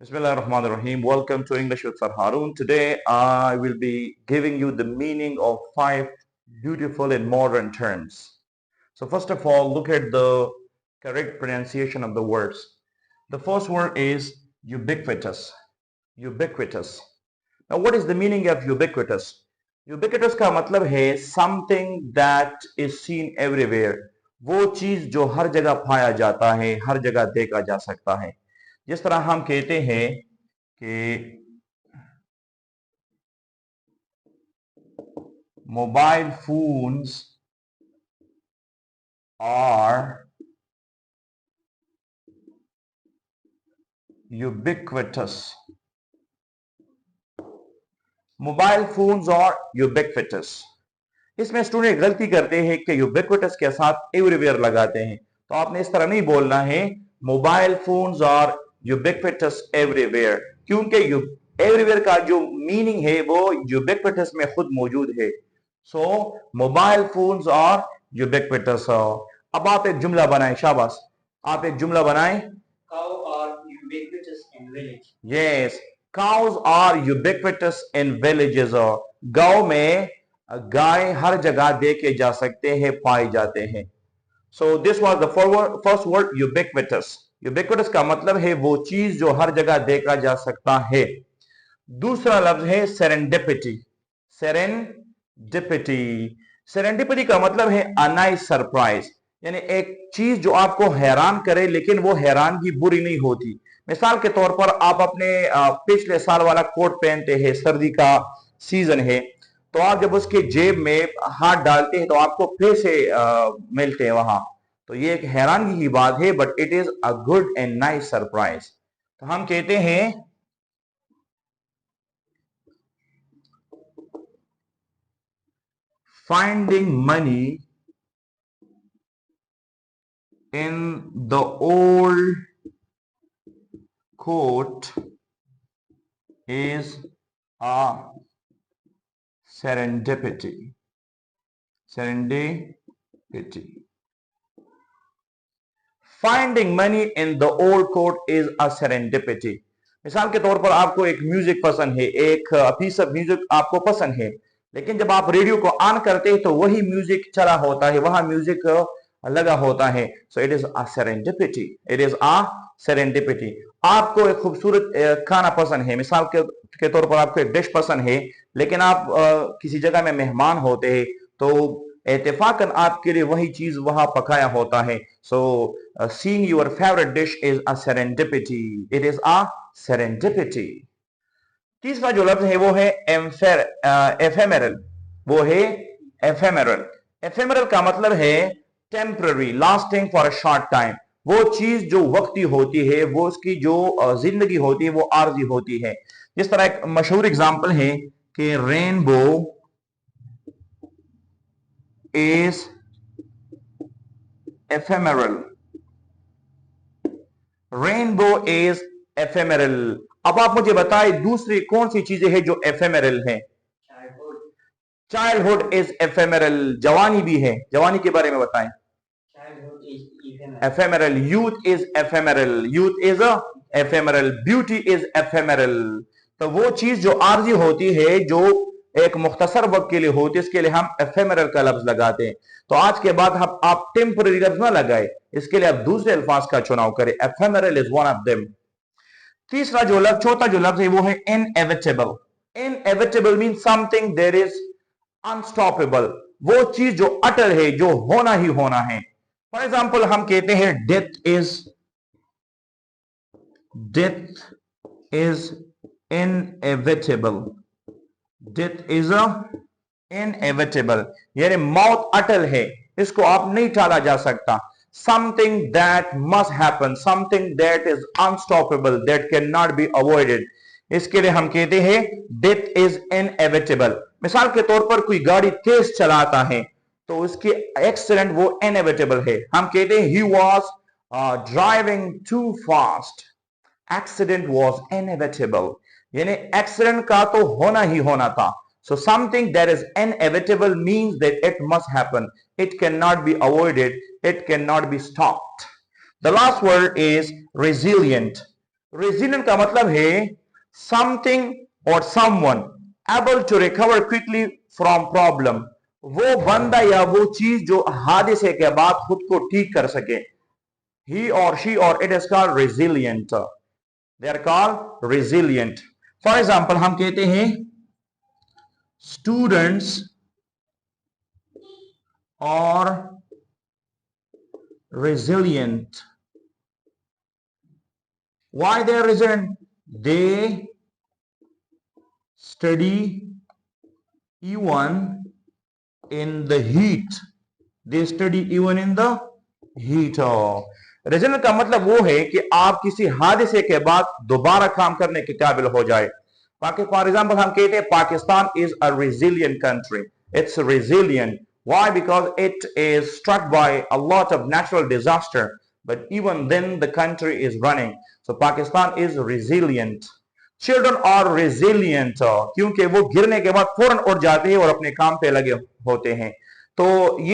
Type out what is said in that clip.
Bismillahirrahmanirrahim. Welcome to English with Sir Harun. Today I will be giving you the meaning of 5 beautiful and modern terms. So first of all, look at the correct pronunciation of the words. The first word is ubiquitous. Ubiquitous. Now what is the meaning of ubiquitous? Ubiquitous का मतलब है something that is seen everywhere. वो चीज जो हर जगह पाया जाता है, हर जगह देखा जा सकता है. जिस तरह हम कहते हैं कि mobile phones are ubiquitous. Mobile phones are ubiquitous. इसमें स्टूडेंट गलती करते हैं कि यूबिक्विटस के साथ एवरीवेयर लगाते हैं. तो आपने इस तरह नहीं बोलना है mobile phones are ubiquitous everywhere, क्योंकि एवरीवेयर का जो मीनिंग है वो यूबिक्विटस में खुद मौजूद है. सो मोबाइल फोन्स आर यूबिक्विटस. अब आप एक जुमला बनाएं. शाबाश, आप एक जुमला बनाएं. Cow are ubiquitous in village. Yes, cows are ubiquitous in villages. गांव में गाय हर जगह देखे जा सकते हैं, पाए जाते हैं. So this was the first word, ubiquitous. Ubiquitous का मतलब है वो चीज जो हर जगह देखा जा सकता है. दूसरा लफ्ज है serendipity. Serendipity. Serendipity का मतलब है a nice surprise, यानी एक चीज जो आपको हैरान करे लेकिन वो हैरानगी बुरी नहीं होती. मिसाल के तौर पर आप अपने पिछले साल वाला कोट पहनते हैं, सर्दी का सीजन है, तो आप जब उसके जेब में हाथ डालते हैं तो आपको पैसे मिलते हैं वहां. तो ये एक हैरानगी की बात है, but it is a good and nice surprise. तो हम कहते हैं finding money in the old coat is a serendipity. Serendipity. Finding money in the old coat is a serendipity. मिसाल के तौर पर आपको एक म्यूजिक पसंद है, एक पीस ऑफ म्यूजिक आपको पसंद है, लेकिन जब आप रेडियो को ऑन करते हैं तो वही म्यूजिक चला होता है, वहां म्यूजिक लगा होता है. So it is a serendipity. It is a serendipity. आपको एक खूबसूरत खाना पसंद है, मिसाल के तौर पर आपको एक डिश पसंद है, लेकिन आप किसी जगह में मेहमान होते हैं तो इत्तेफाकन आपके लिए वही चीज वहां पकाया होता है. सो seeing your favourite dish is a serendipity. It is a serendipity. तीसरा जो लफ्ज है वो है एफेमेरल. वो है एफेमेरल. एफेमेरल का मतलब है temporary, lasting for a short time. वो चीज जो वक्ती होती है, वो उसकी जो जिंदगी होती है वो आर्जी होती है. जिस तरह एक मशहूर एग्जांपल है कि rainbow is ephemeral. Rainbow is ephemeral. अब आप मुझे बताएं दूसरी कौन सी चीजें हैं जो एफेमेरल हैं. Childhood. Childhood is ephemeral. जवानी भी है, जवानी के बारे में बताएं. Childhood is ephemeral. Ephemeral. Youth is ephemeral. Youth is ephemeral. Beauty is ephemeral. तो वो चीज जो आर्जी होती है, जो एक मुख्तसर वक्त के लिए होती है, इसके लिए हम एफेमेरल का लफ्ज लगाते हैं. तो आज के बाद आप टेम्पररी लफ्ज ना लगाए, इसके लिए आप दूसरे अल्फाज का चुनाव करें. Ephemeral is one of them. तीसरा जो लफ्ज, चौथा जो लफ्ज है वो है inevitable. Inevitable mean something there is unstoppable. वो चीज जो अटल है, जो होना ही होना है. फॉर एग्जाम्पल हम कहते हैं death is inevitable. Death is inevitable, यानी मौत अटल है, इसको आप नहीं टाला जा सकता. Something that must happen, something that is unstoppable, that cannot be avoided. इसके लिए हम कहते हैं death is inevitable. मिसाल के तौर पर कोई गाड़ी तेज चलाता है तो उसकी एक्सीडेंट वो inevitable है. हम कहते हैं he was driving too fast. Accident was inevitable, यानी एक्सीडेंट का तो होना ही होना था. So something that is inevitable means that it must happen. It cannot be avoided. It cannot be stopped. The last word is resilient. Resilient का मतलब है something और someone able to recover quickly from problem, वो बंदा या वो चीज जो हादसे के बाद खुद को ठीक कर सके। ही और शी और it is called resilient, they are called resilient. For example हम कहते हैं स्टूडेंट्स और resilient. Why they are resilient? They study even in the heat. They study even in the heat. Resilient का मतलब वो है कि आप किसी हादसे के बाद दोबारा काम करने के काबिल हो जाए। फॉर एग्जाम्पल हम कहते हैं Pakistan is a resilient country. It's resilient. Why? Because it is struck by a lot of natural disaster, but even then the country is running. So Pakistan is resilient. Children are resilient क्योंकि वो गिरने के बाद फौरन उठ जाते हैं और अपने काम पे लगे होते हैं। तो ये